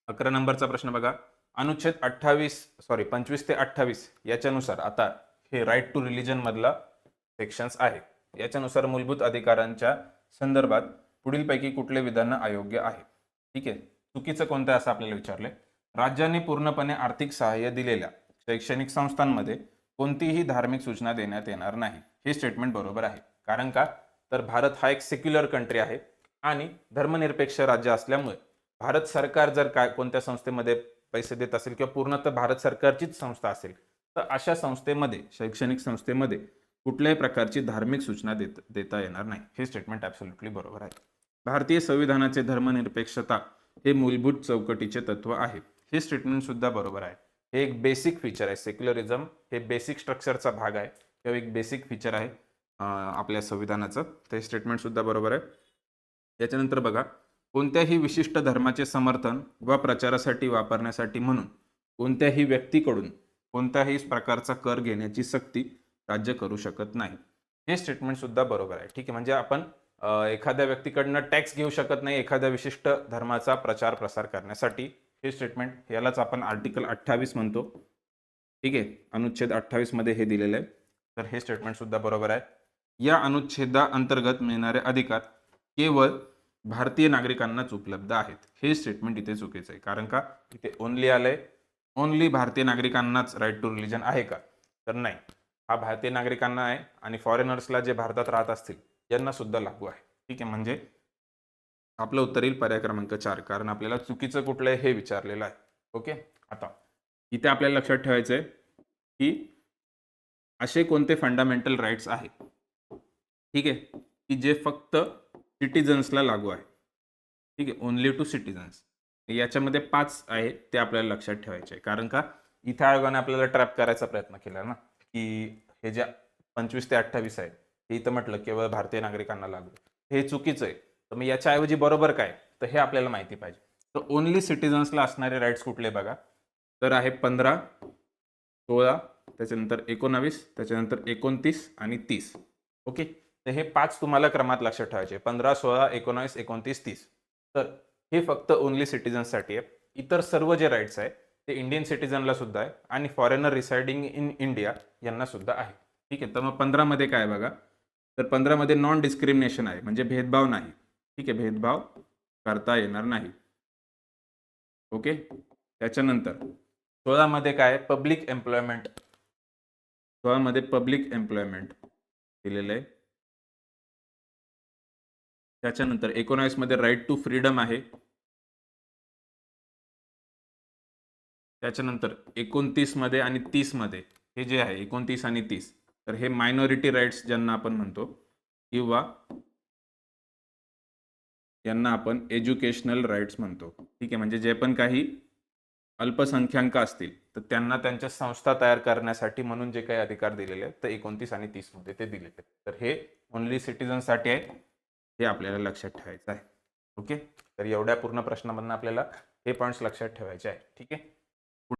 11 नंबरचा प्रश्न बघा. अनुच्छेद 25 ते 28 याच्यानुसार आता हे राईट टू रिलिजन मधला सेक्शन्स आहे. याच्यानुसार मूलभूत अधिकारांच्या संदर्भात पुढीलपैकी कुठले विधान अयोग्य आहे? ठीक आहे. चुकीचं कोणतं असं आपल्याला विचारलंय. राज्यांनी पूर्णपणे आर्थिक सहाय्य दिलेल्या शैक्षणिक संस्थांमध्ये कोणतीही धार्मिक सूचना देण्यात येणार नाही. हे स्टेटमेंट बरोबर आहे. कारण का? तर भारत हा एक सेक्युलर कंट्री आहे आणि धर्मनिरपेक्ष राज्य असल्यामुळे भारत सरकार जर काय कोणत्या संस्थेमध्ये पैसे देत असेल किंवा पूर्णतः भारत सरकारचीच संस्था असेल तर अशा संस्थेमध्ये, शैक्षणिक संस्थेमध्ये कुठल्याही प्रकारची धार्मिक सूचना देता येणार नाही. हे स्टेटमेंट ॲब्सोल्युटली बरोबर आहे. भारतीय संविधानाचे धर्मनिरपेक्षता हे मूलभूत चौकटीचे तत्व आहे. हे स्टेटमेंट सुद्धा बरोबर आहे. हे एक बेसिक फीचर आहे. सेक्युलरिझम हे बेसिक स्ट्रक्चरचा भाग आहे किंवा एक बेसिक फीचर आहे आपल्या संविधानाचं. ते स्टेटमेंट सुद्धा बरोबर आहे. याच्यानंतर बघा, कोणत्याही विशिष्ट धर्माचे समर्थन व प्रचारासाठी वापरण्यासाठी म्हणून कोणत्याही व्यक्तीकडून कोणत्याही प्रकारचा कर घेण्याची सक्ती राज्य करू शकत नाही. हे स्टेटमेंट सुद्धा बरोबर आहे. ठीक आहे. म्हणजे आपण एखाद्या व्यक्तीकडनं टॅक्स घेऊ शकत नाही एखाद्या विशिष्ट धर्माचा प्रचार प्रसार करण्यासाठी. हे स्टेटमेंट यालाच आपण आर्टिकल 28 म्हणतो. ठीक आहे. अनुच्छेद 28 मध्ये हे दिलेलं आहे. तर हे स्टेटमेंट सुद्धा बरोबर आहे. या अनुच्छेदाअंतर्गत मिळणारे अधिकार केवळ भारतीय नागरिकांनाच उपलब्ध आहेत. हे स्टेटमेंट इथे चुकीचं आहे. कारण का? इथे ओनली आलंय. ओनली भारतीय नागरिकांनाच राईट टू रिलिजन आहे का? तर नाही. हा भारतीय नागरिकांना आहे आणि फॉरेनर्सला जे भारतात राहत असतील यांना सुद्धा लागू आहे. ठीक आहे. म्हणजे आपलं उत्तर येईल पर्याय क्रमांक 4. कारण आपल्याला चुकीचं कुठलं आहे हे विचारलेलं आहे. ओके. आता इथे आपल्याला लक्षात ठेवायचं आहे की असे कोणते फंडामेंटल राईट्स आहेत, ठीक आहे, की जे फक्त सिटिझन्सला लागू आहे. ठीक आहे. Only to citizens. याच्यामध्ये 5 आहेत ते आपल्याला लक्षात ठेवायचे आहे. कारण का? इथे आयोगाने आपल्याला ट्रॅप करायचा प्रयत्न केला ना, की हे जे 25 ते 28 आहे हे इथं म्हटलं केवळ भारतीय नागरिकांना लागू. हे चुकीचं आहे. तर मग याच्याऐवजी बरोबर काय? तर हे आपल्याला माहिती पाहिजे. तर ओनली सिटिझन्सला असणारे राईट्स कुठले बघा, तर आहे 15, 16, त्याच्यानंतर 19, त्याच्यानंतर 29 आणि 30. ओके. तर हे 5 तुम्हाला क्रमात लक्षात ठेवायचे. 15, 16, 19, 29, 30. तर हे फक्त ओनली सिटिझन्ससाठी आहे. इतर सर्व जे राईट्स आहे ते इंडियन सिटिझनला सुद्धा आहे आणि फॉरेनर रिसाइडिंग इन इंडिया यांना सुद्धा आहे. ठीक आहे. तर मग 15 मध्ये काय बघा, तर 15 मध्ये नॉन डिस्क्रिमिनेशन आहे. म्हणजे भेदभाव नाही. ठीक आहे. भेदभाव करता येणार नाही. ओके. त्याच्यानंतर 16 मध्ये काय, पब्लिक एम्प्लॉयमेंट. 16 मध्ये पब्लिक एम्प्लॉयमेंट दिलेलं आहे. त्याच्यानंतर 19 मध्ये राईट टू फ्रीडम आहे. त्याच्यानंतर 29 मध्ये आणि 30 मध्ये हे जे आहे 29 आणि 30, तर हे मायनॉरिटी राईट्स ज्यांना आपण म्हणतो किंवा यांना आपण एज्युकेशनल राईट्स म्हणतो. ठीक आहे. म्हणजे जे पण काही अल्पसंख्याक असतील तर त्यांना त्यांच्या संस्था तयार करण्यासाठी म्हणून जे काही अधिकार दिलेले आहेत तर 29 आणि 30 मध्ये ते दिलेले आहेत. तर हे ओनली सिटिझनसाठी आहे. हे आपल्याला लक्षात ठेवायचं आहे. ओके. तर एवढ्या पूर्ण प्रश्नामधून आपल्याला हे पॉईंट्स लक्षात ठेवायचे आहे. ठीक आहे.